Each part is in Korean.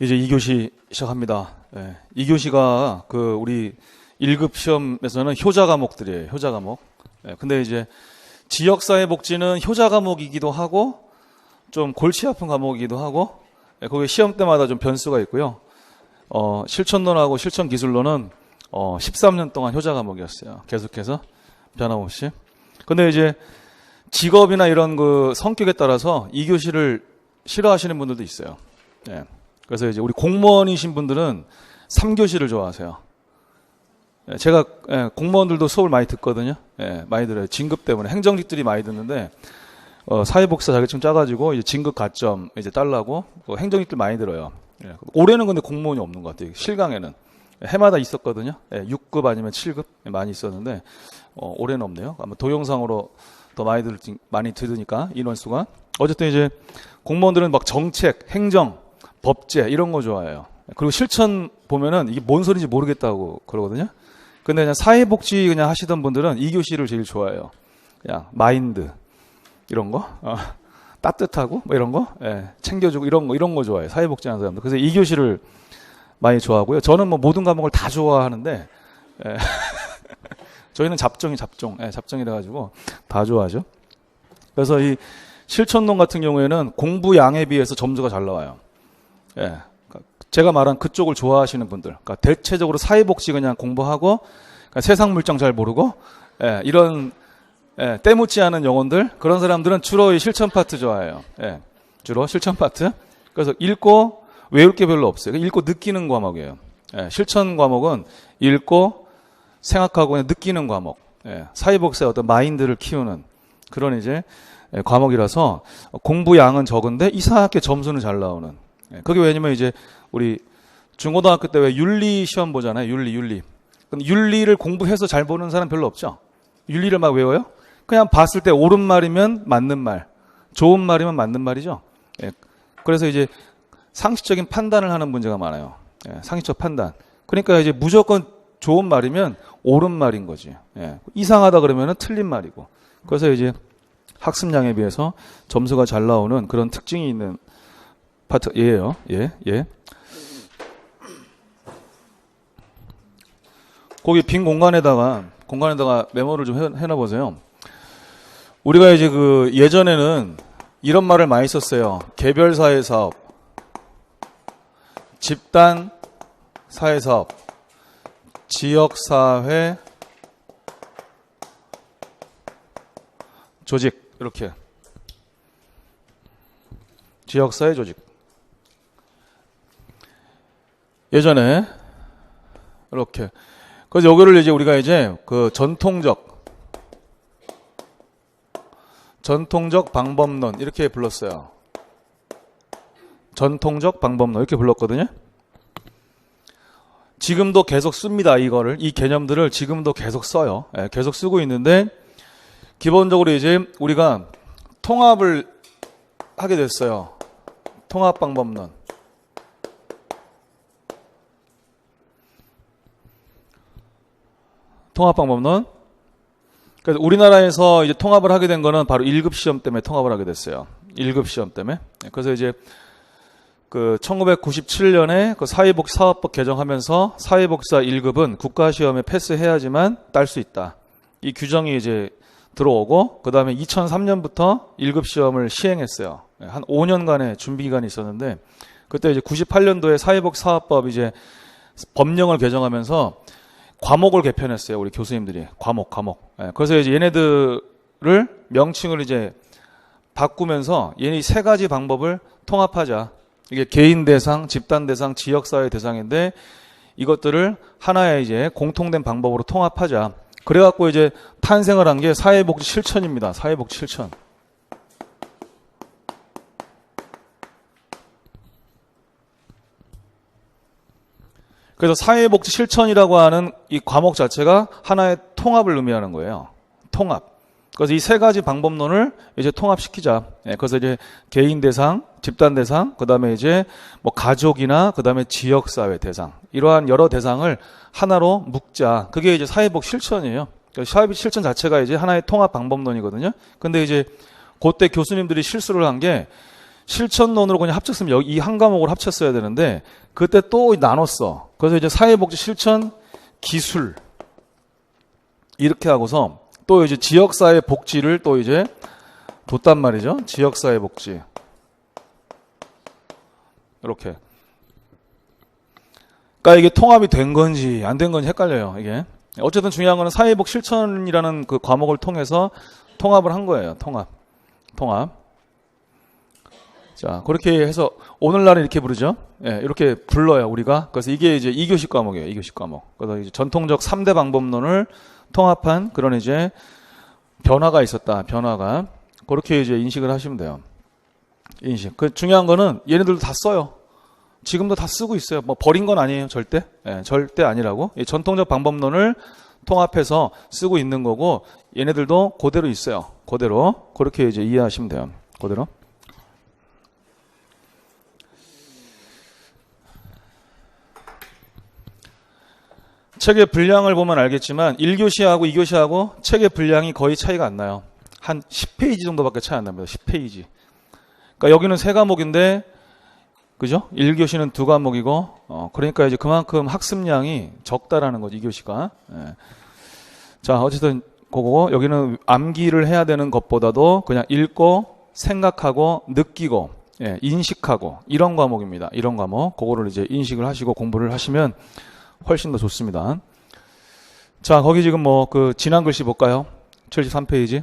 이제 2교시 시작합니다. 예, 2교시가 우리 1급 시험에서는 효자 과목들이에요. 효자 과목. 예, 근데 이제 지역사회복지는 효자 과목이기도 하고 좀 골치 아픈 과목이기도 하고 거기 시험 때마다 좀 변수가 있고요. 실천론하고 실천기술론은 13년 동안 효자 과목이었어요. 계속해서 변함없이. 근데 이제 직업이나 이런 성격에 따라서 2교시를 싫어하시는 분들도 있어요. 예. 그래서 이제 우리 공무원이신 분들은 3교시를 좋아하세요. 예, 제가 공무원들도 수업을 많이 듣거든요. 예, 많이 들어요. 진급 때문에 행정직들이 많이 듣는데 사회복사 자격증 짜가지고 이제 진급 가점 이제 달라고 행정직들 많이 들어요. 예, 올해는 근데 공무원이 없는 것 같아요. 실강에는 해마다 있었거든요. 예, 6급 아니면 7급 많이 있었는데 올해는 없네요. 아마 동영상으로 더 많이 들으니까 인원수가. 어쨌든 이제 공무원들은 막 정책, 행정, 법제 이런 거 좋아해요. 그리고 실천 보면은 이게 뭔 소리인지 모르겠다고 그러거든요. 근데 그냥 사회복지 그냥 하시던 분들은 2교시를 제일 좋아해요. 그냥 마인드 이런 거, 따뜻하고 뭐 이런 거, 예, 챙겨주고 이런 거 좋아해요. 사회복지 하는 사람들. 그래서 2교시를 많이 좋아하고요. 저는 뭐 모든 과목을 다 좋아하는데, 예. 저희는 잡정이라 가지고 다 좋아하죠. 그래서 이 실천론 같은 경우에는 공부 양에 비해서 점수가 잘 나와요. 예. 제가 말한 그쪽을 좋아하시는 분들, 그러니까 대체적으로 사회복지 그냥 공부하고 그러니까 세상 물정 잘 모르고 이런 때묻지 않은 영혼들, 그런 사람들은 주로 이 실천 파트 좋아해요. 예. 주로 실천 파트. 그래서 읽고 외울 게 별로 없어요. 읽고 느끼는 과목이에요. 예. 실천 과목은 읽고 생각하고 그냥 느끼는 과목. 예. 사회복지의 어떤 마인드를 키우는 그런 이제 과목이라서 공부 양은 적은데 이상하게 점수는 잘 나오는. 그게 왜냐면 이제 우리 중고등학교 때 왜 윤리 시험 보잖아요. 윤리. 근데 윤리를 공부해서 잘 보는 사람 별로 없죠. 윤리를 막 외워요? 그냥 봤을 때 옳은 말이면 맞는 말, 좋은 말이면 맞는 말이죠. 예. 그래서 이제 상식적인 판단을 하는 문제가 많아요. 예. 상식적 판단. 그러니까 이제 무조건 좋은 말이면 옳은 말인 거지. 예. 이상하다 그러면은 틀린 말이고. 그래서 이제 학습량에 비해서 점수가 잘 나오는 그런 특징이 있는 파트예요. 예. 거기 빈 공간에다가 메모를 좀 해놔보세요. 우리가 이제 예전에는 이런 말을 많이 썼어요. 개별 사회 사업, 집단 사회 사업, 지역 사회 조직, 이렇게. 지역 사회 조직. 예전에 이렇게. 그래서 여기를 이제 우리가 이제 전통적 방법론 이렇게 불렀어요. 전통적 방법론 이렇게 불렀거든요. 지금도 계속 씁니다. 이 개념들을 지금도 계속 써요. 예, 계속 쓰고 있는데 기본적으로 이제 우리가 통합을 하게 됐어요. 통합 방법론. 통합방법론. 그래서 우리나라에서 이제 통합을 하게 된 거는 바로 1급 시험 때문에 통합을 하게 됐어요. 1급 시험 때문에. 그래서 이제 1997년에 사회복지사업법 개정하면서 사회복지사 1급은 국가시험에 패스해야지만 딸 수 있다. 이 규정이 이제 들어오고, 그 다음에 2003년부터 1급 시험을 시행했어요. 한 5년간의 준비 기간이 있었는데, 그때 이제 98년도에 사회복지사업법 이제 법령을 개정하면서 과목을 개편했어요. 우리 교수님들이. 과목. 그래서 이제 얘네들을 명칭을 이제 바꾸면서 얘네 세 가지 방법을 통합하자. 이게 개인 대상, 집단 대상, 지역사회 대상인데 이것들을 하나의 이제 공통된 방법으로 통합하자. 그래갖고 이제 탄생을 한 게 사회복지 실천입니다. 사회복지 실천. 그래서 사회복지 실천이라고 하는 이 과목 자체가 하나의 통합을 의미하는 거예요. 통합. 그래서 이 세 가지 방법론을 이제 통합시키자. 예, 그래서 이제 개인 대상, 집단 대상, 그 다음에 이제 뭐 가족이나 그 다음에 지역사회 대상. 이러한 여러 대상을 하나로 묶자. 그게 이제 사회복지 실천이에요. 그러니까 사회복지 실천 자체가 이제 하나의 통합 방법론이거든요. 근데 이제 그때 교수님들이 실수를 한 게 실천론으로 그냥 합쳤으면 여기 이 한 과목을 합쳤어야 되는데 그때 또 나눴어. 그래서 이제 사회복지 실천 기술 이렇게 하고서 또 이제 지역사회 복지를 또 이제 뒀단 말이죠. 지역사회 복지 이렇게. 그러니까 이게 통합이 된 건지 안 된 건지 헷갈려요. 이게 어쨌든 중요한 거는 사회복 실천이라는 그 과목을 통해서 통합을 한 거예요. 통합. 자, 그렇게 해서 오늘날은 이렇게 부르죠. 예, 이렇게 불러요, 우리가. 그래서 이게 이제 2교시 과목이에요, 2교시 과목. 그래서 이제 전통적 3대 방법론을 통합한 그런 이제 변화가 있었다, 변화가. 그렇게 이제 인식을 하시면 돼요. 인식. 그 중요한 거는 얘네들도 다 써요. 지금도 다 쓰고 있어요. 뭐 버린 건 아니에요, 절대. 예, 절대 아니라고. 이 전통적 방법론을 통합해서 쓰고 있는 거고, 얘네들도 그대로 있어요. 그대로. 그렇게 이제 이해하시면 돼요. 그대로. 책의 분량을 보면 알겠지만 1교시하고 2교시하고 책의 분량이 거의 차이가 안 나요. 한 10페이지 정도밖에 차이 안 납니다. 10페이지. 그러니까 여기는 3과목인데 그죠? 1교시는 2과목이고 그러니까 이제 그만큼 학습량이 적다라는 거죠. 2교시가. 예. 자, 어쨌든 그거 여기는 암기를 해야 되는 것보다도 그냥 읽고 생각하고 느끼고 예, 인식하고 이런 과목입니다. 이런 과목. 그거를 이제 인식을 하시고 공부를 하시면 훨씬 더 좋습니다. 자, 거기 지금 뭐 그 지난 글씨 볼까요? 73페이지.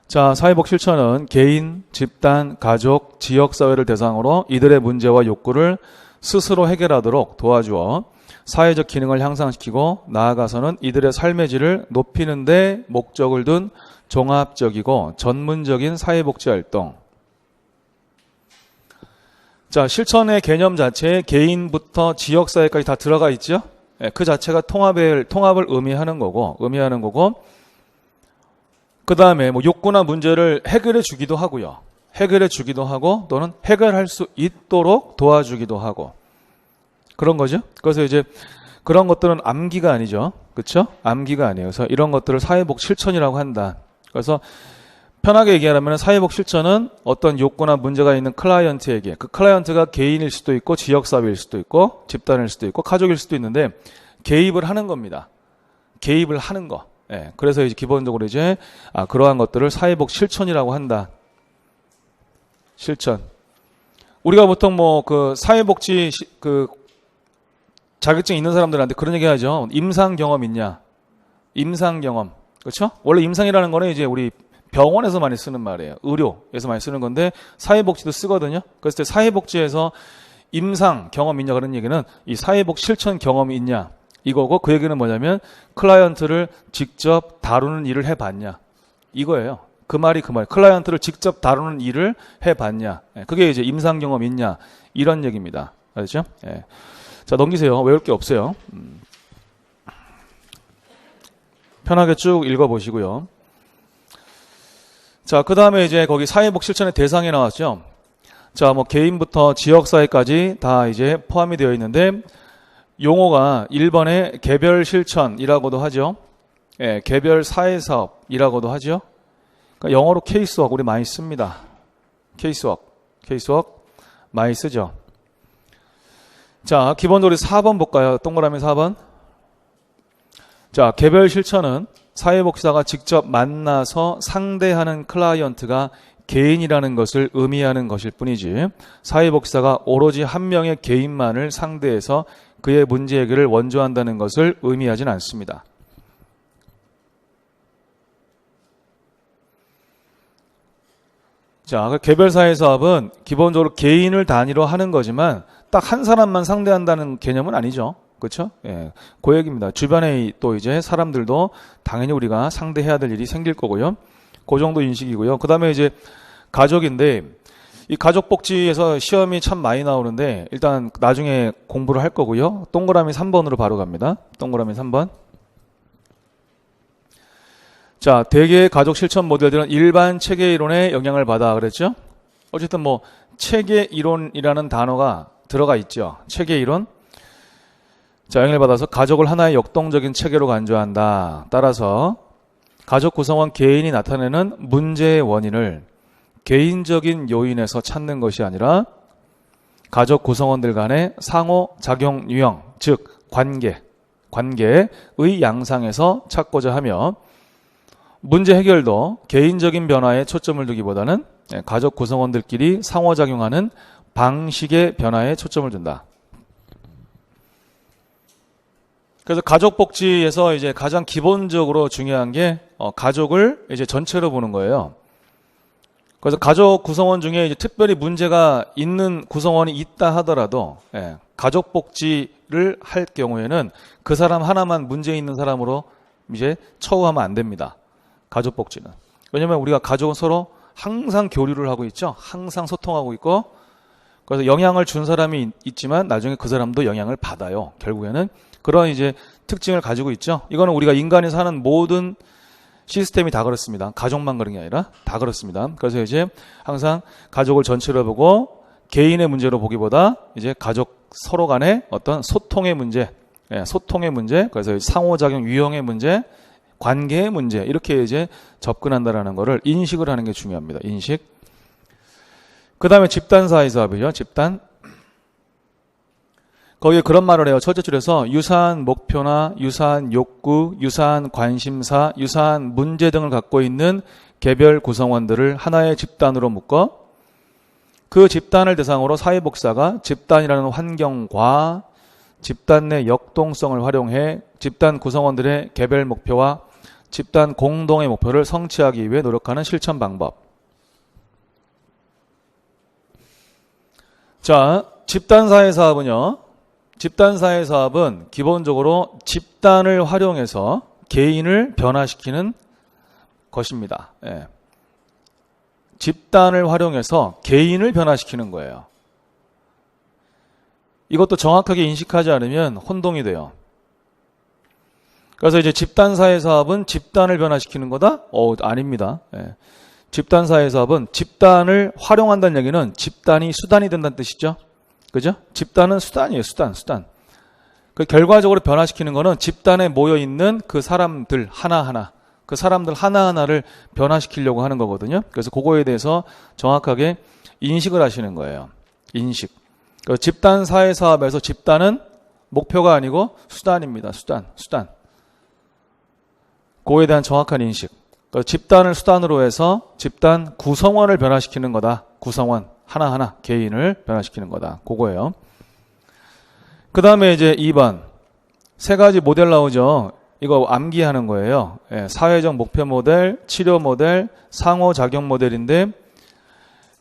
자, 사회복 실천은 개인, 집단, 가족, 지역사회를 대상으로 이들의 문제와 욕구를 스스로 해결하도록 도와주어 사회적 기능을 향상시키고 나아가서는 이들의 삶의 질을 높이는 데 목적을 둔 종합적이고 전문적인 사회복지활동. 자, 실천의 개념 자체에 개인부터 지역사회까지 다 들어가 있죠. 그 자체가 통합을 의미하는 거고, 그 다음에 뭐 욕구나 문제를 해결해 주기도 하고요. 해결해 주기도 하고 또는 해결할 수 있도록 도와주기도 하고 그런 거죠. 그래서 이제 그런 것들은 암기가 아니죠. 그렇죠? 암기가 아니에요. 그래서 이런 것들을 사회복 실천이라고 한다. 그래서 편하게 얘기하면 사회복 실천은 어떤 욕구나 문제가 있는 클라이언트에게 그 클라이언트가 개인일 수도 있고 지역사회일 수도 있고 집단일 수도 있고 가족일 수도 있는데 개입을 하는 겁니다. 개입을 하는 거. 예, 그래서 이제 기본적으로 이제 그러한 것들을 사회복 실천이라고 한다. 실천. 우리가 보통 뭐 그 사회복지 그 자격증 있는 사람들한테 그런 얘기 하죠. 임상 경험 있냐? 임상 경험. 그렇죠? 원래 임상이라는 거는 이제 우리 병원에서 많이 쓰는 말이에요. 의료에서 많이 쓰는 건데 사회복지도 쓰거든요. 그래서 사회복지에서 임상 경험 있냐 그런 얘기는 이 사회복 실천 경험이 있냐 이거고 그 얘기는 뭐냐면 클라이언트를 직접 다루는 일을 해봤냐 이거예요. 그 말이 클라이언트를 직접 다루는 일을 해봤냐 그게 이제 임상 경험 있냐 이런 얘기입니다. 알죠? 예. 자, 넘기세요. 외울 게 없어요. 편하게 쭉 읽어보시고요. 자, 그 다음에 이제 거기 사회복 실천의 대상이 나왔죠. 자, 뭐 개인부터 지역사회까지 다 이제 포함이 되어 있는데 용어가 1번에 개별 실천이라고도 하죠. 예, 개별 사회사업이라고도 하죠. 그러니까 영어로 케이스워크 우리 많이 씁니다. 케이스워크 많이 쓰죠. 자, 기본적으로 4번 볼까요? 동그라미 4번. 자, 개별 실천은 사회복지사가 직접 만나서 상대하는 클라이언트가 개인이라는 것을 의미하는 것일 뿐이지 사회복지사가 오로지 한 명의 개인만을 상대해서 그의 문제 해결을 원조한다는 것을 의미하진 않습니다. 자, 그 개별사회사업은 기본적으로 개인을 단위로 하는 거지만 딱 한 사람만 상대한다는 개념은 아니죠. 그렇죠? 예, 그 얘기입니다. 주변에 또 이제 사람들도 당연히 우리가 상대해야 될 일이 생길 거고요. 그 정도 인식이고요. 그 다음에 이제 가족인데 이 가족복지에서 시험이 참 많이 나오는데 일단 나중에 공부를 할 거고요. 동그라미 3번으로 바로 갑니다. 동그라미 3번. 자, 대개의 가족 실천 모델들은 일반 체계 이론의 영향을 받아 그랬죠? 어쨌든 뭐 체계 이론이라는 단어가 들어가 있죠. 체계 이론. 자, 영향을 받아서 가족을 하나의 역동적인 체계로 간주한다. 따라서 가족 구성원 개인이 나타내는 문제의 원인을 개인적인 요인에서 찾는 것이 아니라 가족 구성원들 간의 상호작용 유형, 즉 관계의 양상에서 찾고자 하며 문제 해결도 개인적인 변화에 초점을 두기보다는 가족 구성원들끼리 상호작용하는 방식의 변화에 초점을 둔다. 그래서 가족 복지에서 이제 가장 기본적으로 중요한 게 가족을 이제 전체로 보는 거예요. 그래서 가족 구성원 중에 이제 특별히 문제가 있는 구성원이 있다 하더라도 가족 복지를 할 경우에는 그 사람 하나만 문제 있는 사람으로 이제 처우하면 안 됩니다. 가족 복지는. 왜냐하면 우리가 가족은 서로 항상 교류를 하고 있죠. 항상 소통하고 있고, 그래서 영향을 준 사람이 있지만 나중에 그 사람도 영향을 받아요. 결국에는 그런 이제 특징을 가지고 있죠. 이거는 우리가 인간이 사는 모든 시스템이 다 그렇습니다. 가족만 그런 게 아니라 다 그렇습니다. 그래서 이제 항상 가족을 전체로 보고 개인의 문제로 보기보다 이제 가족 서로 간의 어떤 소통의 문제, 그래서 상호작용 유형의 문제, 관계의 문제, 이렇게 이제 접근한다라는 거를 인식을 하는 게 중요합니다. 인식. 그 다음에 집단 사회사업이죠. 집단. 거기에 그런 말을 해요. 첫째 줄에서 유사한 목표나 유사한 욕구, 유사한 관심사, 유사한 문제 등을 갖고 있는 개별 구성원들을 하나의 집단으로 묶어 그 집단을 대상으로 사회복사가 집단이라는 환경과 집단 내 역동성을 활용해 집단 구성원들의 개별 목표와 집단 공동의 목표를 성취하기 위해 노력하는 실천 방법. 자, 집단사회사업은요. 집단사회사업은 기본적으로 집단을 활용해서 개인을 변화시키는 것입니다. 집단을 활용해서 개인을 변화시키는 거예요. 이것도 정확하게 인식하지 않으면 혼동이 돼요. 그래서 이제 집단사회사업은 집단을 변화시키는 거다? 아닙니다. 집단사회사업은 집단을 활용한다는 얘기는 집단이 수단이 된다는 뜻이죠. 그죠? 집단은 수단이에요. 수단. 그 결과적으로 변화시키는 거는 집단에 모여있는 그 사람들 하나하나, 그 사람들 하나하나를 변화시키려고 하는 거거든요. 그래서 그거에 대해서 정확하게 인식을 하시는 거예요. 인식. 집단 사회 사업에서 집단은 목표가 아니고 수단입니다. 수단. 그거에 대한 정확한 인식. 집단을 수단으로 해서 집단 구성원을 변화시키는 거다. 구성원 하나하나 개인을 변화시키는 거다. 그거예요. 그 다음에 이제 2번. 세 가지 모델 나오죠. 이거 암기하는 거예요. 사회적 목표 모델, 치료 모델, 상호작용 모델인데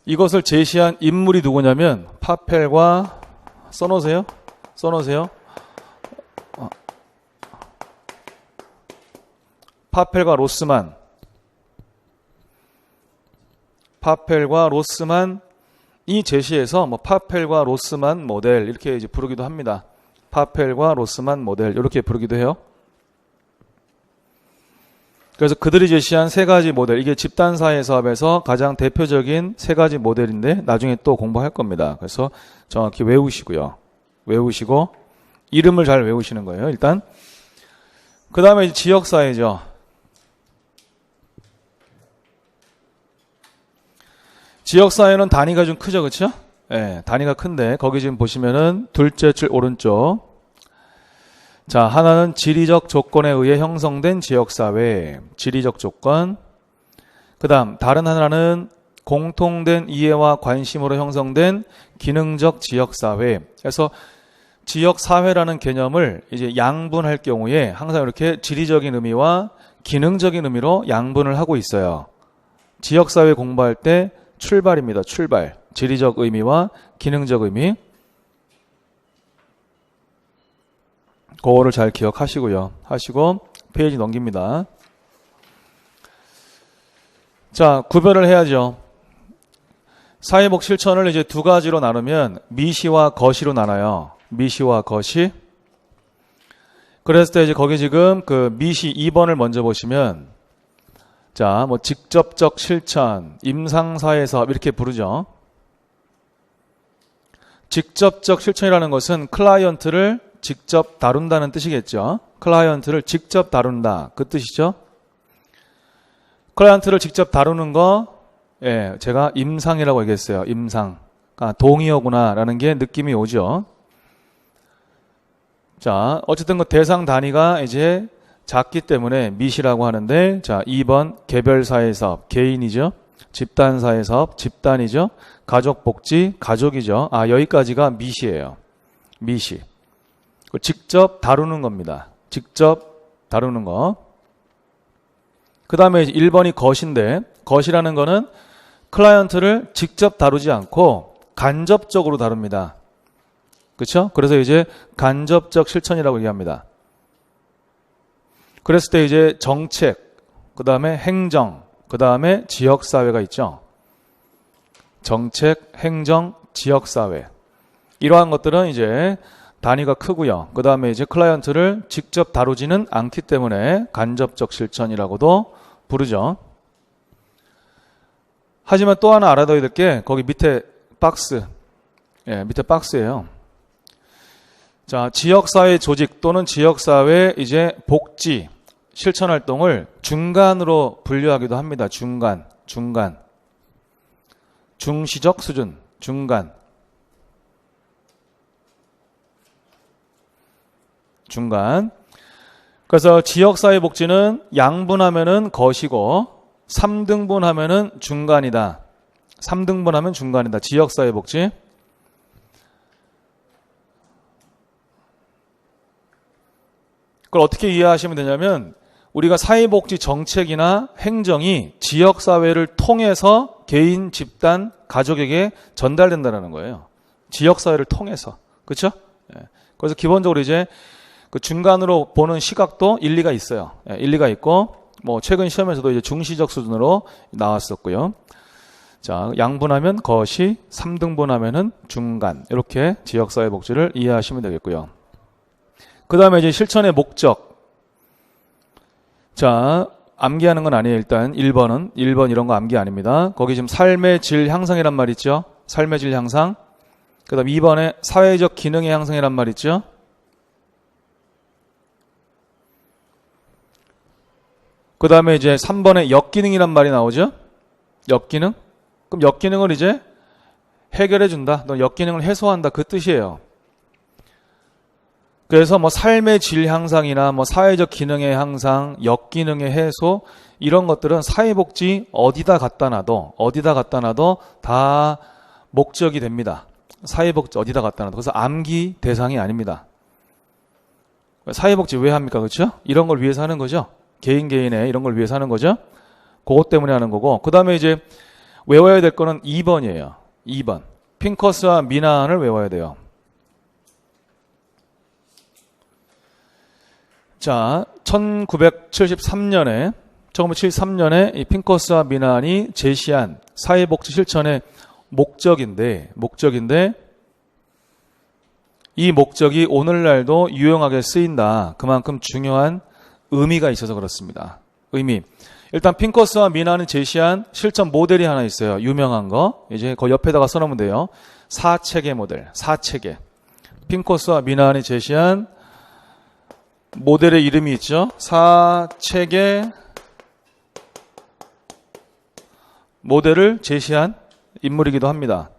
이것을 제시한 인물이 누구냐면 파펠과 써놓으세요. 파펠과 로스만이 제시해서 파펠과 로스만 모델 이렇게 이제 부르기도 합니다. 파펠과 로스만 모델 이렇게 부르기도 해요. 그래서 그들이 제시한 세 가지 모델, 이게 집단사회 사업에서 가장 대표적인 세 가지 모델인데 나중에 또 공부할 겁니다. 그래서 정확히 외우시고요. 외우시고 이름을 잘 외우시는 거예요. 일단 그 다음에 지역사회죠. 지역사회는 단위가 좀 크죠, 그렇죠? 단위가 큰데 거기 지금 보시면은 둘째 줄 오른쪽. 자, 하나는 지리적 조건에 의해 형성된 지역사회, 지리적 조건. 그 다음, 다른 하나는 공통된 이해와 관심으로 형성된 기능적 지역사회. 그래서 지역사회라는 개념을 이제 양분할 경우에 항상 이렇게 지리적인 의미와 기능적인 의미로 양분을 하고 있어요. 지역사회 공부할 때 출발입니다. 출발. 지리적 의미와 기능적 의미. 그거를 잘 기억하시고요. 하시고 페이지 넘깁니다. 자, 구별을 해야죠. 사회복 실천을 이제 두 가지로 나누면 미시와 거시로 나눠요. 미시와 거시. 그랬을 때 이제 거기 지금 그 미시 2번을 먼저 보시면 자, 직접적 실천, 임상사회사업 이렇게 부르죠. 직접적 실천이라는 것은 클라이언트를 직접 다룬다는 뜻이겠죠. 클라이언트를 직접 다룬다. 그 뜻이죠. 클라이언트를 직접 다루는 거 예, 제가 임상이라고 얘기했어요. 임상. 아, 동의어구나라는 게 느낌이 오죠. 자, 어쨌든 그 대상 단위가 이제 작기 때문에 미시라고 하는데, 자, 2번 개별 사회사업, 개인이죠. 집단 사회사업, 집단이죠. 가족복지, 가족이죠. 아, 여기까지가 미시예요. 미시. 직접 다루는 겁니다. 직접 다루는 거. 그 다음에 1번이 것인데, 것이라는 거는 클라이언트를 직접 다루지 않고 간접적으로 다룹니다. 그렇죠? 그래서 이제 간접적 실천이라고 얘기합니다. 그랬을 때 이제 정책, 그 다음에 행정, 그 다음에 지역사회가 있죠. 정책, 행정, 지역사회. 이러한 것들은 이제 단위가 크고요. 그 다음에 이제 클라이언트를 직접 다루지는 않기 때문에 간접적 실천이라고도 부르죠. 하지만 또 하나 알아둬야 될 게 거기 밑에 박스, 예, 밑에 박스예요. 자, 지역사회 조직 또는 지역사회 이제 복지 실천 활동을 중간으로 분류하기도 합니다. 중간. 중시적 수준, 중간. 그래서 지역사회 복지는 양분하면은 것이고 3등분 하면은 중간이다. 3등분 하면 중간이다. 지역사회 복지. 그걸 어떻게 이해하시면 되냐면 우리가 사회복지 정책이나 행정이 지역사회를 통해서 개인, 집단, 가족에게 전달된다는 거예요. 지역사회를 통해서. 그렇죠? 그래서 기본적으로 이제 그 중간으로 보는 시각도 일리가 있어요. 일리가 있고 뭐 최근 시험에서도 이제 중시적 수준으로 나왔었고요. 자, 양분하면 것이, 3등분하면은 중간. 이렇게 지역사회 복지를 이해하시면 되겠고요. 그 다음에 이제 실천의 목적. 자, 암기하는 건 아니에요. 일단 1번 이런 거 암기 아닙니다. 거기 지금 삶의 질 향상이란 말 있죠. 삶의 질 향상. 그 다음 2번에 사회적 기능의 향상이란 말 있죠. 그 다음에 이제 3번에 역기능이란 말이 나오죠. 역기능. 그럼 역기능을 이제 해결해 준다. 너 역기능을 해소한다. 그 뜻이에요. 그래서 뭐 삶의 질 향상이나 뭐 사회적 기능의 향상, 역기능의 해소 이런 것들은 사회복지 어디다 갖다 놔도 다 목적이 됩니다. 사회복지 어디다 갖다 놔도. 그래서 암기 대상이 아닙니다. 사회복지 왜 합니까? 그렇죠? 이런 걸 위해서 하는 거죠. 개인의 이런 걸 위해서 하는 거죠. 그것 때문에 하는 거고. 그 다음에 이제 외워야 될 거는 2번이에요. 2번. 핑커스와 미나안을 외워야 돼요. 자, 1973년에 이 핑커스와 미나안이 제시한 사회복지 실천의 목적인데 이 목적이 오늘날도 유용하게 쓰인다. 그만큼 중요한 의미가 있어서 그렇습니다. 의미. 일단 핑커스와 미나안이 제시한 실천 모델이 하나 있어요. 유명한 거. 이제 그 옆에다가 써놓으면 돼요. 4체계 모델. 4체계. 핑커스와 미나안이 제시한 모델의 이름이 있죠. 4체계 모델을 제시한 인물이기도 합니다.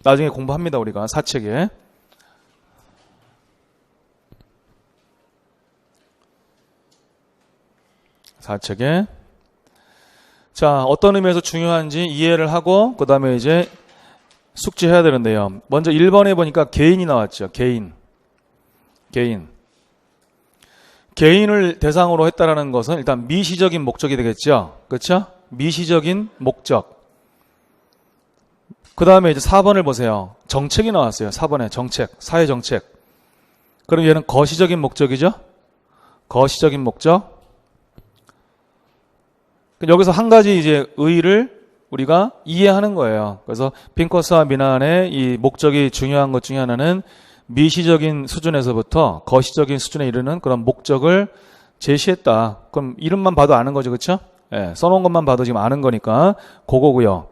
나중에 공부합니다. 우리가 4체계. 자, 어떤 의미에서 중요한지 이해를 하고 그 다음에 이제 숙지해야 되는데요. 먼저 1번에 보니까 개인이 나왔죠. 개인을 대상으로 했다라는 것은 일단 미시적인 목적이 되겠죠. 그렇죠? 미시적인 목적. 그 다음에 이제 4번을 보세요. 정책이 나왔어요. 4번에 정책, 사회정책. 그럼 얘는 거시적인 목적이죠? 거시적인 목적. 여기서 한 가지 이제 의의를 우리가 이해하는 거예요. 그래서 핑커스와 미나안의 이 목적이 중요한 것 중에 하나는 미시적인 수준에서부터 거시적인 수준에 이르는 그런 목적을 제시했다. 그럼 이름만 봐도 아는 거죠. 그렇죠? 예, 써놓은 것만 봐도 지금 아는 거니까 그거고요.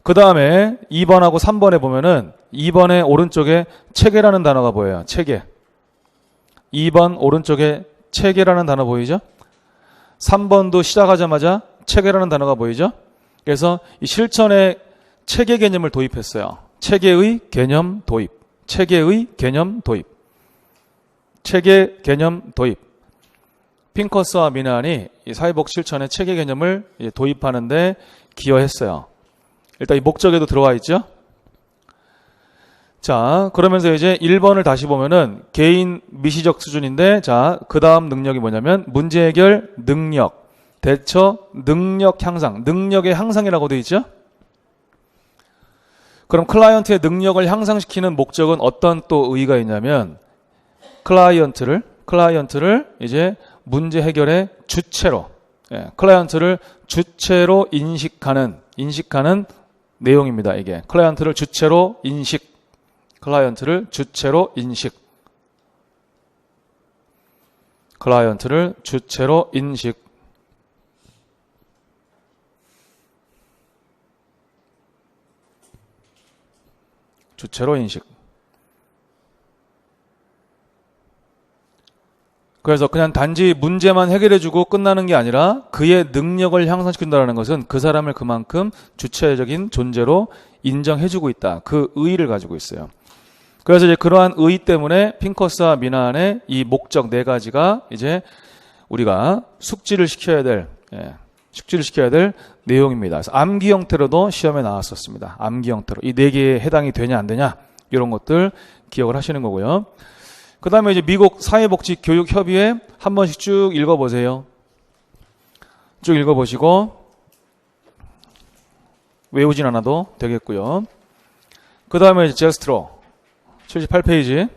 그 다음에 2번하고 3번에 보면은 2번의 오른쪽에 체계라는 단어가 보여요. 체계. 2번 오른쪽에 체계라는 단어 보이죠? 3번도 시작하자마자 체계라는 단어가 보이죠? 그래서 이 실천에 체계 개념을 도입했어요. 체계의 개념 도입. 체계의 개념 도입. 체계 개념 도입. 핑커스와 미난이 이 사회복 실천의 체계 개념을 도입하는데 기여했어요. 일단 이 목적에도 들어와 있죠. 자, 그러면서 이제 1번을 다시 보면은 개인 미시적 수준인데, 자, 그 다음 능력이 뭐냐면 문제 해결 능력, 대처 능력 향상, 능력의 향상이라고 되어 있죠. 그럼 클라이언트의 능력을 향상시키는 목적은 어떤 또 의의가 있냐면 클라이언트를 이제 문제 해결의 주체로, 클라이언트를 주체로 인식하는 내용입니다. 이게 클라이언트를 주체로 인식. 클라이언트를 주체로 인식. 클라이언트를 주체로 인식. 주체로 인식. 그래서 그냥 단지 문제만 해결해주고 끝나는 게 아니라 그의 능력을 향상시킨다는 것은 그 사람을 그만큼 주체적인 존재로 인정해주고 있다. 그 의의를 가지고 있어요. 그래서 이제 그러한 의의 때문에 핑커스와 미난의 이 목적 네 가지가 이제 우리가 숙지를 시켜야 될 내용입니다. 그래서 암기 형태로도 시험에 나왔었습니다. 암기 형태로. 이 네 개에 해당이 되냐 안 되냐 이런 것들 기억을 하시는 거고요. 그 다음에 이제 미국 사회복지교육협의회 한 번씩 쭉 읽어보세요. 쭉 읽어보시고 외우진 않아도 되겠고요. 그 다음에 제스트로 78페이지.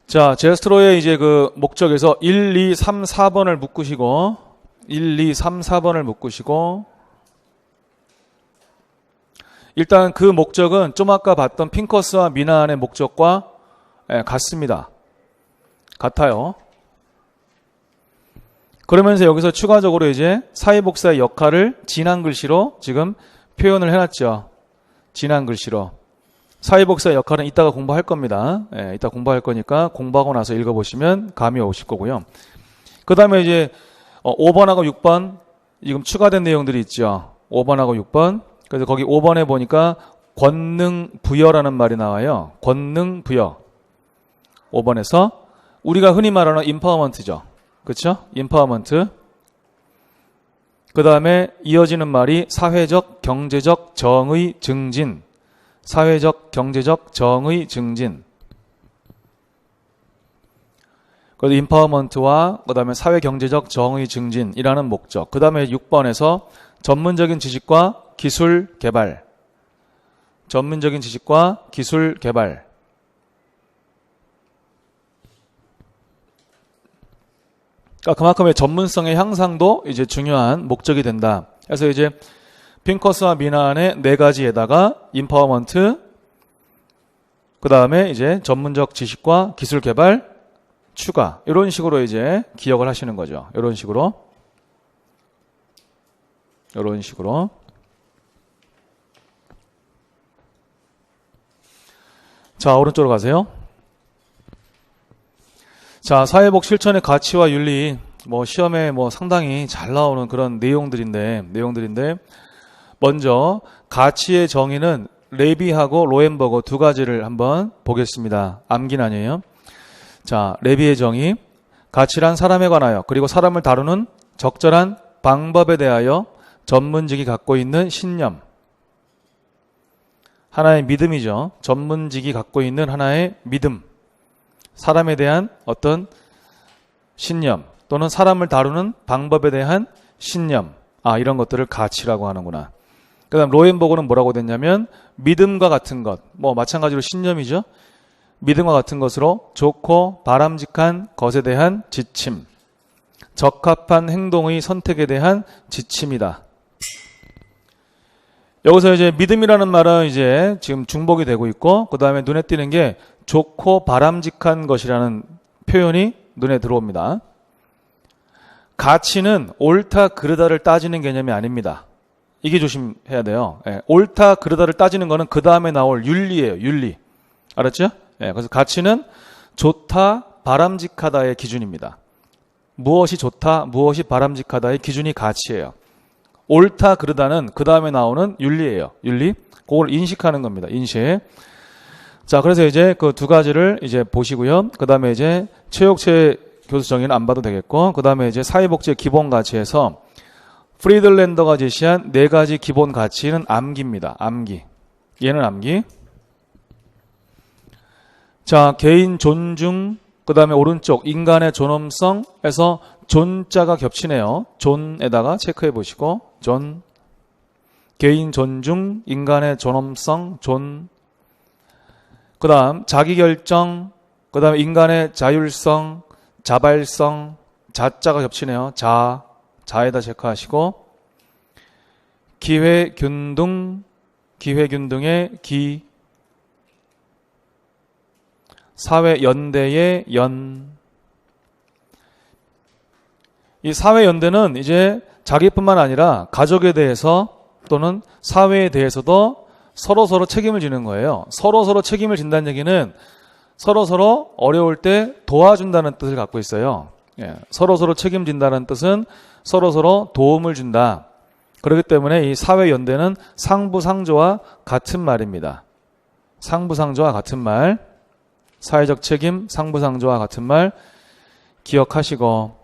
자, 제스트로의 이제 그 목적에서 1, 2, 3, 4번을 묶으시고 1, 2, 3, 4번을 묶으시고 일단 그 목적은 좀 아까 봤던 핑커스와 미난의 목적과 같습니다. 같아요. 그러면서 여기서 추가적으로 이제 사회복사의 역할을 진한 글씨로 지금 표현을 해놨죠. 진한 글씨로. 사회복사의 역할은 이따가 공부할 겁니다. 이따 공부할 거니까 공부하고 나서 읽어보시면 감이 오실 거고요. 그 다음에 이제 5번하고 6번 지금 추가된 내용들이 있죠. 5번하고 6번. 그래서 거기 5번에 보니까 권능부여라는 말이 나와요. 권능부여. 5번에서 우리가 흔히 말하는 임파워먼트죠. 그렇죠? 임파워먼트. 그 다음에 이어지는 말이 사회적, 경제적 정의 증진. 사회적, 경제적 정의 증진. 그래서 임파워먼트와 그 다음에 사회, 경제적 정의 증진이라는 목적. 그 다음에 6번에서 전문적인 지식과 기술 개발. 전문적인 지식과 기술 개발. 그러니까 그만큼의 전문성의 향상도 이제 중요한 목적이 된다. 그래서 이제 핑커스와 미난의 네 가지에다가 임파워먼트, 그 다음에 이제 전문적 지식과 기술 개발 추가. 이런 식으로 이제 기억을 하시는 거죠. 이런 식으로. 자, 오른쪽으로 가세요. 자, 사회복 실천의 가치와 윤리, 시험에 상당히 잘 나오는 그런 내용들인데, 먼저, 가치의 정의는 레비하고 로엔버거 두 가지를 한번 보겠습니다. 암긴 아니에요. 자, 레비의 정의, 가치란 사람에 관하여, 그리고 사람을 다루는 적절한 방법에 대하여 전문직이 갖고 있는 신념. 하나의 믿음이죠. 전문직이 갖고 있는 하나의 믿음. 사람에 대한 어떤 신념 또는 사람을 다루는 방법에 대한 신념. 이런 것들을 가치라고 하는구나. 그 다음 로엔버그는 뭐라고 됐냐면 믿음과 같은 것. 마찬가지로 신념이죠. 믿음과 같은 것으로 좋고 바람직한 것에 대한 지침. 적합한 행동의 선택에 대한 지침이다. 여기서 이제 믿음이라는 말은 이제 지금 중복이 되고 있고, 그 다음에 눈에 띄는 게 좋고 바람직한 것이라는 표현이 눈에 들어옵니다. 가치는 옳다 그르다를 따지는 개념이 아닙니다. 이게 조심해야 돼요. 옳다 그르다를 따지는 거는 그 다음에 나올 윤리예요. 윤리. 알았죠? 그래서 가치는 좋다 바람직하다의 기준입니다. 무엇이 좋다, 무엇이 바람직하다의 기준이 가치예요. 옳다, 그르다는 그 다음에 나오는 윤리예요. 윤리. 그걸 인식하는 겁니다. 인식. 자, 그래서 이제 그 두 가지를 이제 보시고요. 그 다음에 이제 최옥채 교수 정의는 안 봐도 되겠고, 그 다음에 이제 사회복지의 기본 가치에서 프리들랜더가 제시한 네 가지 기본 가치는 암기입니다. 암기. 얘는 암기. 자, 개인 존중, 그 다음에 오른쪽 인간의 존엄성에서 존자가 겹치네요. 존에다가 체크해 보시고, 존. 개인 존중, 인간의 존엄성, 존. 그 다음 자기결정, 그 다음에 인간의 자율성, 자발성, 자자가 겹치네요. 자에다 체크하시고, 기회균등, 기회균등의 기, 사회연대의 연. 이 사회연대는 이제 자기뿐만 아니라 가족에 대해서 또는 사회에 대해서도 서로서로 책임을 지는 거예요. 서로서로 책임을 진다는 얘기는 서로서로 어려울 때 도와준다는 뜻을 갖고 있어요. 예, 서로서로 책임진다는 뜻은 서로서로 도움을 준다. 그렇기 때문에 이 사회연대는 상부상조와 같은 말입니다. 상부상조와 같은 말, 사회적 책임, 상부상조와 같은 말 기억하시고,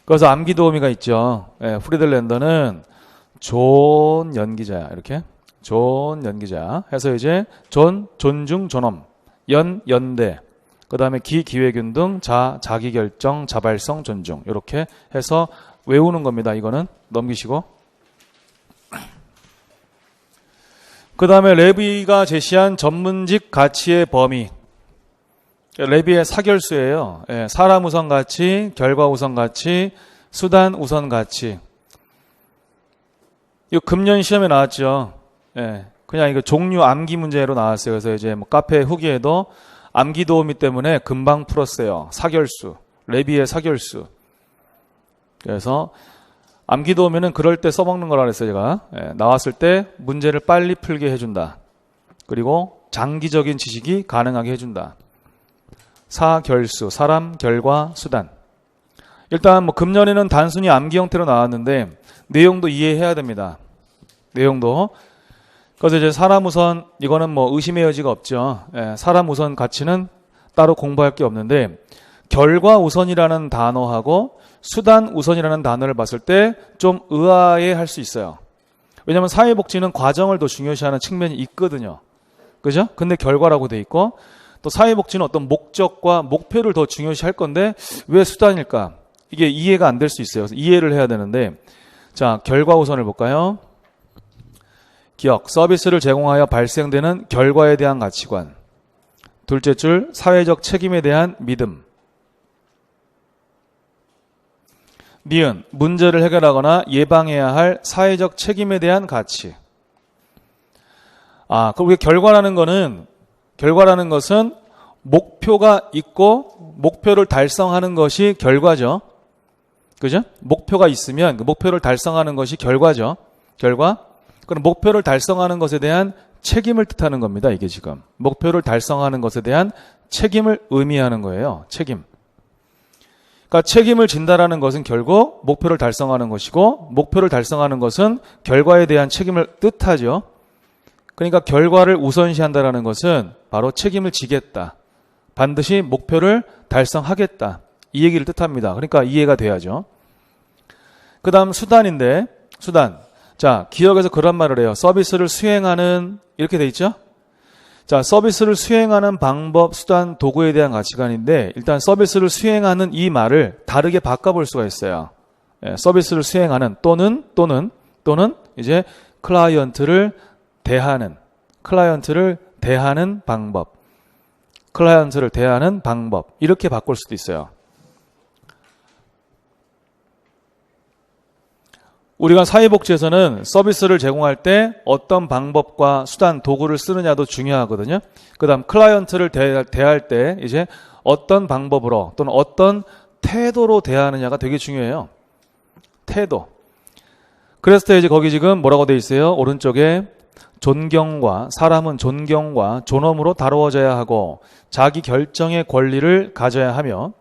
그래서 암기도우미가 있죠. 예, 프리들랜더는 존 연기자야. 이렇게 존 연기자 해서 이제 존 존중 존엄, 연 연대, 그 다음에 기 기회균등, 자 자기결정, 자발성, 존중, 이렇게 해서 외우는 겁니다. 이거는 넘기시고, 그 다음에 레비가 제시한 전문직 가치의 범위. 레비의 사결수예요. 예, 사람 우선 가치, 결과 우선 가치, 수단 우선 가치. 이거 금년 시험에 나왔죠. 예, 그냥 이거 종류 암기 문제로 나왔어요. 그래서 이제 뭐 카페 후기에도 암기 도우미 때문에 금방 풀었어요. 사결수, 레비의 사결수. 그래서 암기 도우미는 그럴 때 써먹는 거라 그랬어요. 제가 나왔을 때 문제를 빨리 풀게 해준다. 그리고 장기적인 지식이 가능하게 해준다. 사결수, 사람, 결과, 수단. 일단 뭐 금년에는 단순히 암기 형태로 나왔는데 내용도 이해해야 됩니다. 내용도. 그래서 이제 사람 우선, 이거는 뭐 의심의 여지가 없죠. 사람 우선 가치는 따로 공부할 게 없는데, 결과 우선이라는 단어하고 수단 우선이라는 단어를 봤을 때 좀 의아해 할 수 있어요. 왜냐하면 사회복지는 과정을 더 중요시하는 측면이 있거든요. 그죠? 근데 결과라고 돼 있고, 또 사회복지는 어떤 목적과 목표를 더 중요시할 건데 왜 수단일까? 이게 이해가 안 될 수 있어요. 그래서 이해를 해야 되는데, 자, 결과 우선을 볼까요? 기억, 서비스를 제공하여 발생되는 결과에 대한 가치관. 둘째 줄, 사회적 책임에 대한 믿음. 니은, 문제를 해결하거나 예방해야 할 사회적 책임에 대한 가치. 그리고 결과라는 것은 목표가 있고 목표를 달성하는 것이 결과죠. 그죠? 목표가 있으면 그 목표를 달성하는 것이 결과죠. 결과. 그럼 목표를 달성하는 것에 대한 책임을 뜻하는 겁니다. 이게 지금. 목표를 달성하는 것에 대한 책임을 의미하는 거예요. 책임. 그러니까 책임을 진다라는 것은 결국 목표를 달성하는 것이고, 목표를 달성하는 것은 결과에 대한 책임을 뜻하죠. 그러니까 결과를 우선시한다라는 것은 바로 책임을 지겠다. 반드시 목표를 달성하겠다. 이 얘기를 뜻합니다. 그러니까 이해가 돼야죠. 그 다음 수단인데, 수단. 자, 기업에서 그런 말을 해요. 서비스를 수행하는, 이렇게 돼 있죠? 자, 서비스를 수행하는 방법, 수단, 도구에 대한 가치관인데, 일단 서비스를 수행하는 이 말을 다르게 바꿔볼 수가 있어요. 서비스를 수행하는 또는 이제 클라이언트를 대하는 방법, 클라이언트를 대하는 방법, 이렇게 바꿀 수도 있어요. 우리가 사회복지에서는 서비스를 제공할 때 어떤 방법과 수단, 도구를 쓰느냐도 중요하거든요. 그 다음 클라이언트를 대할 때 이제 어떤 방법으로 또는 어떤 태도로 대하느냐가 되게 중요해요. 태도. 그랬을 때 이제 거기 지금 뭐라고 돼 있어요? 오른쪽에 사람은 존경과 존엄으로 다루어져야 하고 자기 결정의 권리를 가져야 하며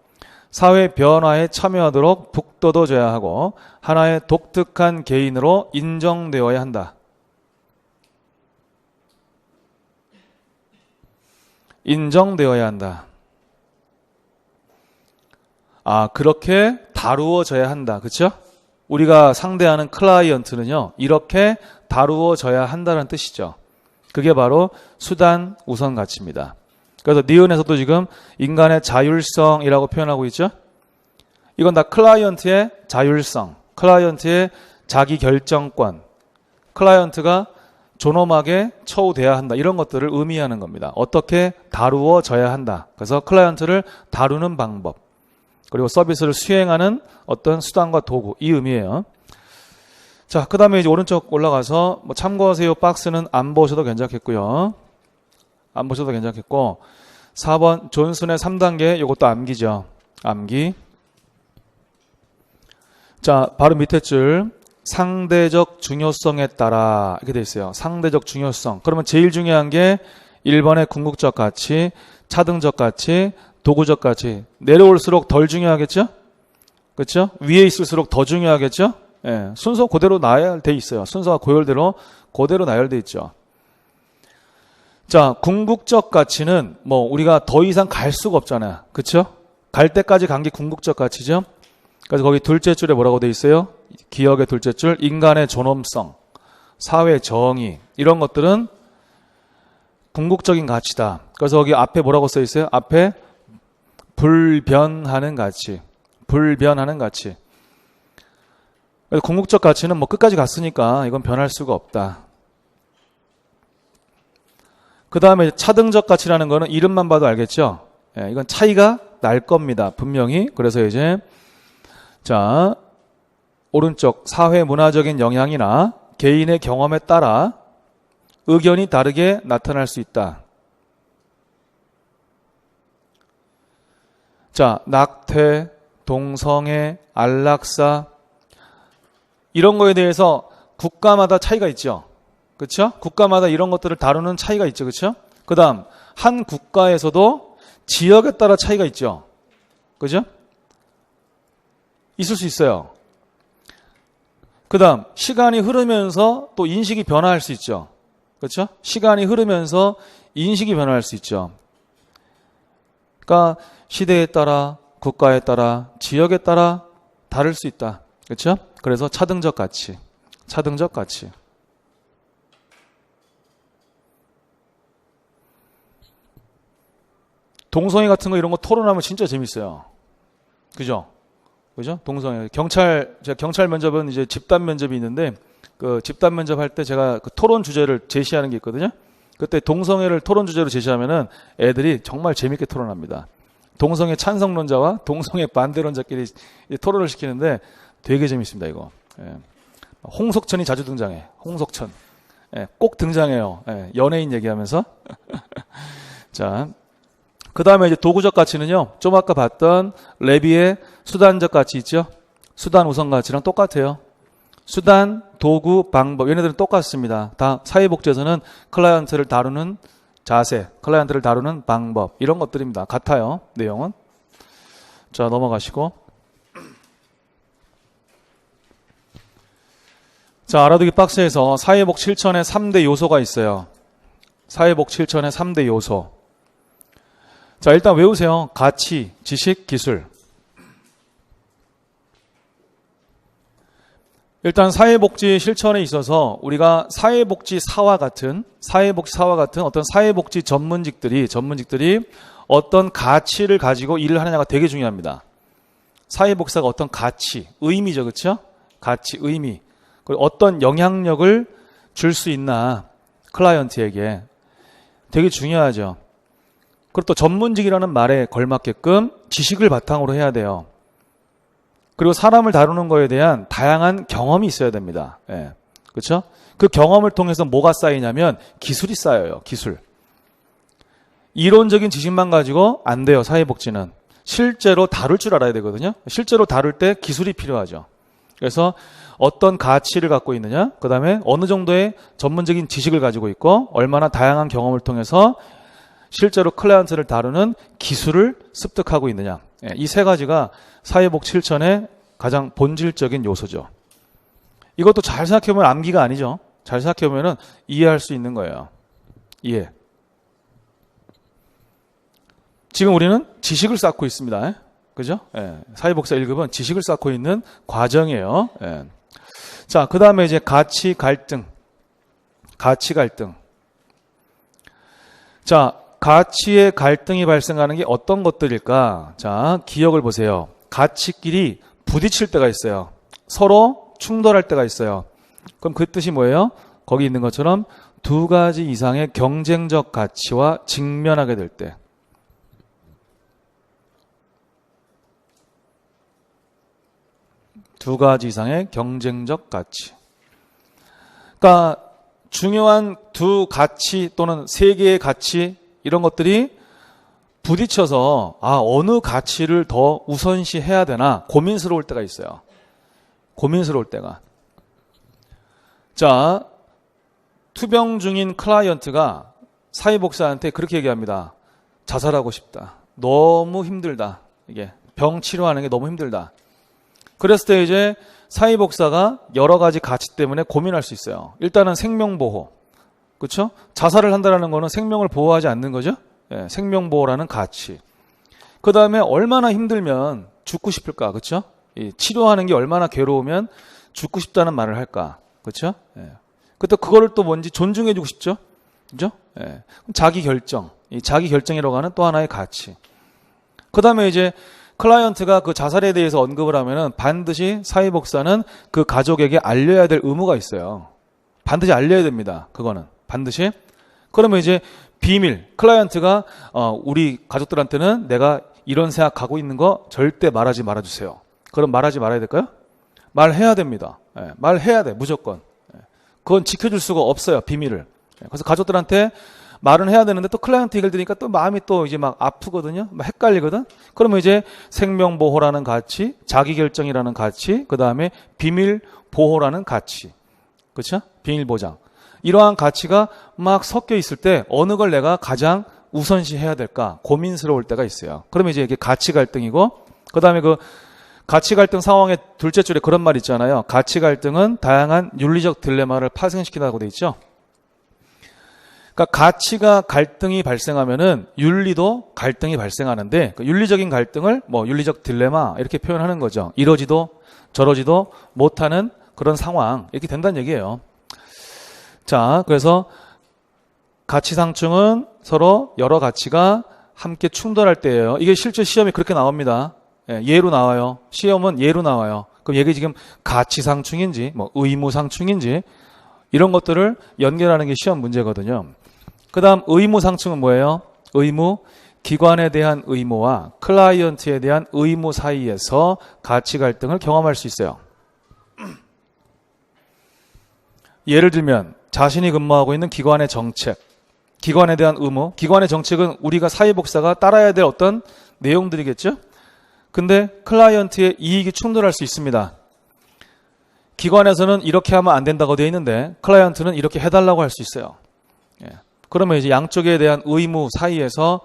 사회 변화에 참여하도록 북돋워져야 하고 하나의 독특한 개인으로 인정되어야 한다. 인정되어야 한다. 그렇게 다루어져야 한다. 그렇죠? 우리가 상대하는 클라이언트는요, 이렇게 다루어져야 한다는 뜻이죠. 그게 바로 수단 우선 가치입니다. 그래서 니은에서도 지금 인간의 자율성이라고 표현하고 있죠. 이건 다 클라이언트의 자율성, 클라이언트의 자기 결정권, 클라이언트가 존엄하게 처우돼야 한다. 이런 것들을 의미하는 겁니다. 어떻게 다루어져야 한다. 그래서 클라이언트를 다루는 방법, 그리고 서비스를 수행하는 어떤 수단과 도구, 이 의미예요. 자, 그 다음에 이제 오른쪽 올라가서 참고하세요 박스는 안 보셔도 괜찮겠고요. 안 보셔도 괜찮겠고, 4번 존슨의 3단계, 이것도 암기죠. 암기. 자, 바로 밑에 줄 상대적 중요성에 따라 이렇게 돼 있어요. 상대적 중요성. 그러면 제일 중요한 게 1번의 궁극적 가치, 차등적 가치, 도구적 가치. 내려올수록 덜 중요하겠죠? 그렇죠? 위에 있을수록 더 중요하겠죠? 예, 순서 그대로 나열돼 있어요. 순서가 고열대로 그대로 나열돼 있죠. 자, 궁극적 가치는 우리가 더 이상 갈 수가 없잖아요. 그렇죠? 갈 때까지 간 게 궁극적 가치죠. 그래서 거기 둘째 줄에 뭐라고 돼 있어요? 기억의 둘째 줄, 인간의 존엄성, 사회 정의, 이런 것들은 궁극적인 가치다. 그래서 거기 앞에 뭐라고 써 있어요? 앞에 불변하는 가치, 불변하는 가치. 그래서 궁극적 가치는 끝까지 갔으니까 이건 변할 수가 없다. 그 다음에 차등적 가치라는 거는 이름만 봐도 알겠죠? 예, 이건 차이가 날 겁니다. 분명히. 그래서 이제 자, 오른쪽 사회 문화적인 영향이나 개인의 경험에 따라 의견이 다르게 나타날 수 있다. 자, 낙태, 동성애, 안락사, 이런 거에 대해서 국가마다 차이가 있죠. 그렇죠? 국가마다 이런 것들을 다루는 차이가 있죠. 그렇죠? 그다음 한 국가에서도 지역에 따라 차이가 있죠. 그죠? 있을 수 있어요. 그다음 시간이 흐르면서 또 인식이 변화할 수 있죠. 그렇죠? 시간이 흐르면서 인식이 변화할 수 있죠. 그러니까 시대에 따라, 국가에 따라, 지역에 따라 다를 수 있다. 그렇죠? 그래서 차등적 가치, 차등적 가치. 동성애 같은 거 이런 거 토론하면 진짜 재밌어요. 그죠? 그죠? 동성애. 제가 경찰 면접은 이제 집단 면접이 있는데, 그 집단 면접 할 때 제가 그 토론 주제를 제시하는 게 있거든요. 그때 동성애를 토론 주제로 제시하면은 애들이 정말 재밌게 토론합니다. 동성애 찬성론자와 동성애 반대론자끼리 토론을 시키는데 되게 재밌습니다, 이거. 예. 홍석천이 자주 등장해. 홍석천. 예, 꼭 등장해요. 예, 연예인 얘기하면서. 자, 그 다음에 이제 도구적 가치는요, 좀 아까 봤던 레비의 수단적 가치 있죠? 수단 우선 가치랑 똑같아요. 수단, 도구, 방법, 얘네들은 똑같습니다. 다 사회복지에서는 클라이언트를 다루는 자세, 클라이언트를 다루는 방법, 이런 것들입니다. 같아요, 내용은. 자, 넘어가시고. 자, 알아두기 박스에서 사회복 실천의 3대 요소가 있어요. 사회복 실천의 3대 요소. 자, 일단 외우세요. 가치, 지식, 기술. 일단 사회복지 실천에 있어서 우리가 사회복지사와 같은 어떤 사회복지 전문직들이 어떤 가치를 가지고 일을 하느냐가 되게 중요합니다. 사회복지사가 어떤 가치, 의미죠. 그렇죠? 가치, 의미. 그리고 어떤 영향력을 줄 수 있나, 클라이언트에게. 되게 중요하죠. 그리고 또 전문직이라는 말에 걸맞게끔 지식을 바탕으로 해야 돼요. 그리고 사람을 다루는 거에 대한 다양한 경험이 있어야 됩니다. 예. 그렇죠? 그 경험을 통해서 뭐가 쌓이냐면 기술이 쌓여요. 기술. 이론적인 지식만 가지고 안 돼요. 사회복지는. 실제로 다룰 줄 알아야 되거든요. 실제로 다룰 때 기술이 필요하죠. 그래서 어떤 가치를 갖고 있느냐, 그 다음에 어느 정도의 전문적인 지식을 가지고 있고 얼마나 다양한 경험을 통해서 실제로 클라이언트를 다루는 기술을 습득하고 있느냐. 이 세 가지가 사회복 실천의 가장 본질적인 요소죠. 이것도 잘 생각해보면 암기가 아니죠. 잘 생각해보면 이해할 수 있는 거예요. 이해. 지금 우리는 지식을 쌓고 있습니다. 그죠? 사회복사 1급은 지식을 쌓고 있는 과정이에요. 자, 그 다음에 이제 가치 갈등. 자, 가치의 갈등이 발생하는 게 어떤 것들일까? 자, 기억을 보세요. 가치끼리 부딪힐 때가 있어요. 서로 충돌할 때가 있어요. 그럼 그 뜻이 뭐예요? 거기 있는 것처럼 두 가지 이상의 경쟁적 가치와 직면하게 될 때. 두 가지 이상의 경쟁적 가치. 그러니까 중요한 두 가치 또는 세 개의 가치 이런 것들이 부딪혀서 어느 가치를 더 우선시해야 되나 고민스러울 때가 있어요. 고민스러울 때가. 자, 투병 중인 클라이언트가 사회복사한테 그렇게 얘기합니다. 자살하고 싶다. 너무 힘들다. 이게 병 치료하는 게 너무 힘들다. 그랬을 때 이제 사회복사가 여러 가지 가치 때문에 고민할 수 있어요. 일단은 생명보호. 그렇죠? 자살을 한다는 거는 생명을 보호하지 않는 거죠. 생명보호라는 가치. 그 다음에 얼마나 힘들면 죽고 싶을까. 그렇죠? 치료하는 게 얼마나 괴로우면 죽고 싶다는 말을 할까. 그렇죠? 그때 그거를 또 뭔지 존중해주고 싶죠. 그죠? 자기 결정. 이 자기 결정이라고 하는 또 하나의 가치. 그 다음에 이제 클라이언트가 그 자살에 대해서 언급을 하면은 반드시 사회복사는 그 가족에게 알려야 될 의무가 있어요. 반드시 알려야 됩니다. 그거는 반드시. 그러면 이제 비밀. 클라이언트가 우리 가족들한테는 내가 이런 생각하고 있는 거 절대 말하지 말아주세요. 그럼 말하지 말아야 될까요? 말해야 됩니다. 말해야 돼. 무조건. 그건 지켜줄 수가 없어요. 비밀을. 그래서 가족들한테 말은 해야 되는데 또 클라이언트 얘기를 들으니까 또 마음이 또 이제 막 아프거든요. 막 헷갈리거든. 그러면 이제 생명보호라는 가치, 자기결정이라는 가치, 그 다음에 비밀보호라는 가치. 그렇죠? 비밀보장. 이러한 가치가 막 섞여 있을 때 어느 걸 내가 가장 우선시해야 될까 고민스러울 때가 있어요. 그러면 이제 이게 가치 갈등이고, 그 다음에 그 가치 갈등 상황의 둘째 줄에 그런 말 있잖아요. 가치 갈등은 다양한 윤리적 딜레마를 파생시킨다고 돼 있죠. 그러니까 가치가 갈등이 발생하면은 윤리도 갈등이 발생하는데 그 윤리적인 갈등을 윤리적 딜레마 이렇게 표현하는 거죠. 이러지도 저러지도 못하는 그런 상황 이렇게 된다는 얘기예요. 자, 그래서 가치상충은 서로 여러 가치가 함께 충돌할 때예요. 이게 실제 시험에 그렇게 나옵니다. 예로 나와요. 시험은 예로 나와요. 그럼 이게 지금 가치상충인지 의무상충인지 이런 것들을 연결하는 게 시험 문제거든요. 그 다음 의무상충은 뭐예요? 의무, 기관에 대한 의무와 클라이언트에 대한 의무 사이에서 가치 갈등을 경험할 수 있어요. 예를 들면 자신이 근무하고 있는 기관의 정책, 기관에 대한 의무, 기관의 정책은 우리가 사회복사가 따라야 될 어떤 내용들이겠죠? 근데 클라이언트의 이익이 충돌할 수 있습니다. 기관에서는 이렇게 하면 안 된다고 되어 있는데 클라이언트는 이렇게 해달라고 할 수 있어요. 그러면 이제 양쪽에 대한 의무 사이에서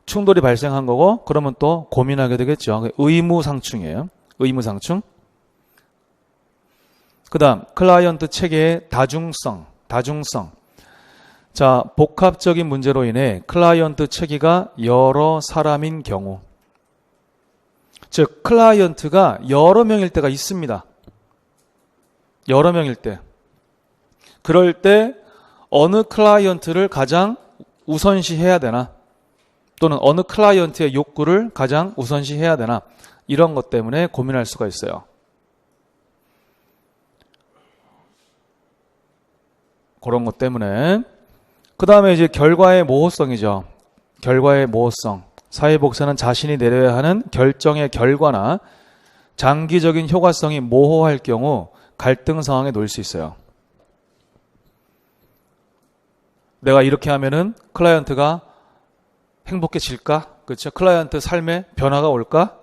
충돌이 발생한 거고, 그러면 또 고민하게 되겠죠. 의무상충이에요. 의무상충. 그 다음 클라이언트 체계의 다중성. 자, 복합적인 문제로 인해 클라이언트 체계가 여러 사람인 경우, 즉 클라이언트가 여러 명일 때가 있습니다. 여러 명일 때. 그럴 때 어느 클라이언트를 가장 우선시해야 되나, 또는 어느 클라이언트의 욕구를 가장 우선시해야 되나, 이런 것 때문에 고민할 수가 있어요. 그런 것 때문에. 그 다음에 이제 결과의 모호성이죠. 결과의 모호성. 사회복사는 자신이 내려야 하는 결정의 결과나 장기적인 효과성이 모호할 경우 갈등 상황에 놓일 수 있어요. 내가 이렇게 하면은 클라이언트가 행복해질까? 그렇죠? 클라이언트 삶에 변화가 올까?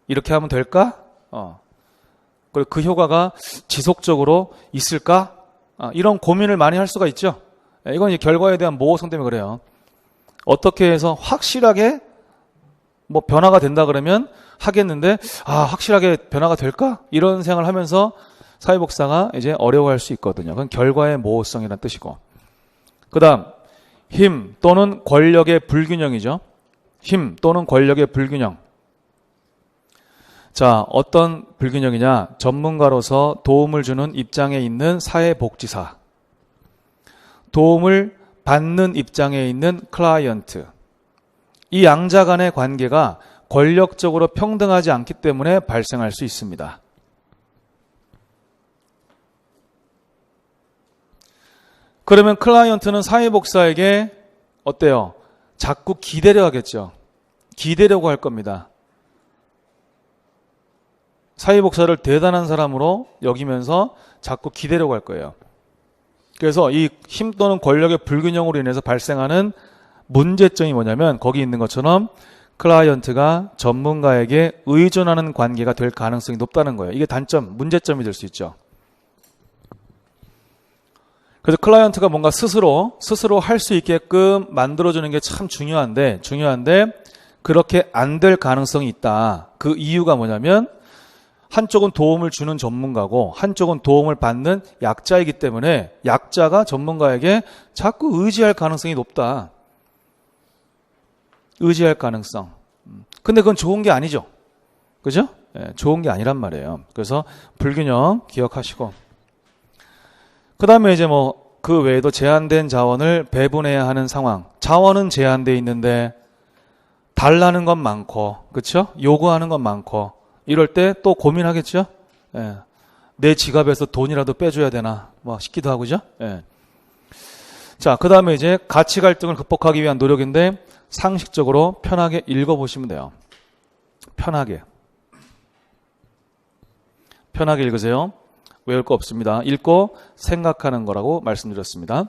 이렇게 하면 될까? 그리고 그 효과가 지속적으로 있을까? 이런 고민을 많이 할 수가 있죠. 이건 이제 결과에 대한 모호성 때문에 그래요. 어떻게 해서 확실하게 뭐 변화가 된다 그러면 하겠는데 확실하게 변화가 될까? 이런 생각을 하면서 사회복사가 이제 어려워할 수 있거든요. 그건 결과의 모호성이라는 뜻이고. 그다음 힘 또는 권력의 불균형이죠. 힘 또는 권력의 불균형. 자, 어떤 불균형이냐? 전문가로서 도움을 주는 입장에 있는 사회복지사, 도움을 받는 입장에 있는 클라이언트. 이 양자 간의 관계가 권력적으로 평등하지 않기 때문에 발생할 수 있습니다. 그러면 클라이언트는 사회복사에게 어때요? 자꾸 기대려 하겠죠. 기대려고 할 겁니다. 사회복사를 대단한 사람으로 여기면서 자꾸 기대려고 할 거예요. 그래서 이 힘 또는 권력의 불균형으로 인해서 발생하는 문제점이 뭐냐면 거기 있는 것처럼 클라이언트가 전문가에게 의존하는 관계가 될 가능성이 높다는 거예요. 이게 단점, 문제점이 될 수 있죠. 그래서 클라이언트가 뭔가 스스로 할 수 있게끔 만들어주는 게 참 중요한데 그렇게 안 될 가능성이 있다. 그 이유가 뭐냐면 한쪽은 도움을 주는 전문가고 한쪽은 도움을 받는 약자이기 때문에 약자가 전문가에게 자꾸 의지할 가능성이 높다. 의지할 가능성. 근데 그건 좋은 게 아니죠. 그죠? 좋은 게 아니란 말이에요. 그래서 불균형 기억하시고. 그 다음에 이제 그 외에도 제한된 자원을 배분해야 하는 상황. 자원은 제한되어 있는데 달라는 건 많고, 그렇죠? 요구하는 건 많고, 이럴 때 또 고민하겠죠? 내 지갑에서 돈이라도 빼줘야 되나, 싶기도 하고, 그죠? 자, 그 다음에 이제 가치 갈등을 극복하기 위한 노력인데 상식적으로 편하게 읽어보시면 돼요. 편하게 읽으세요. 외울 거 없습니다. 읽고 생각하는 거라고 말씀드렸습니다.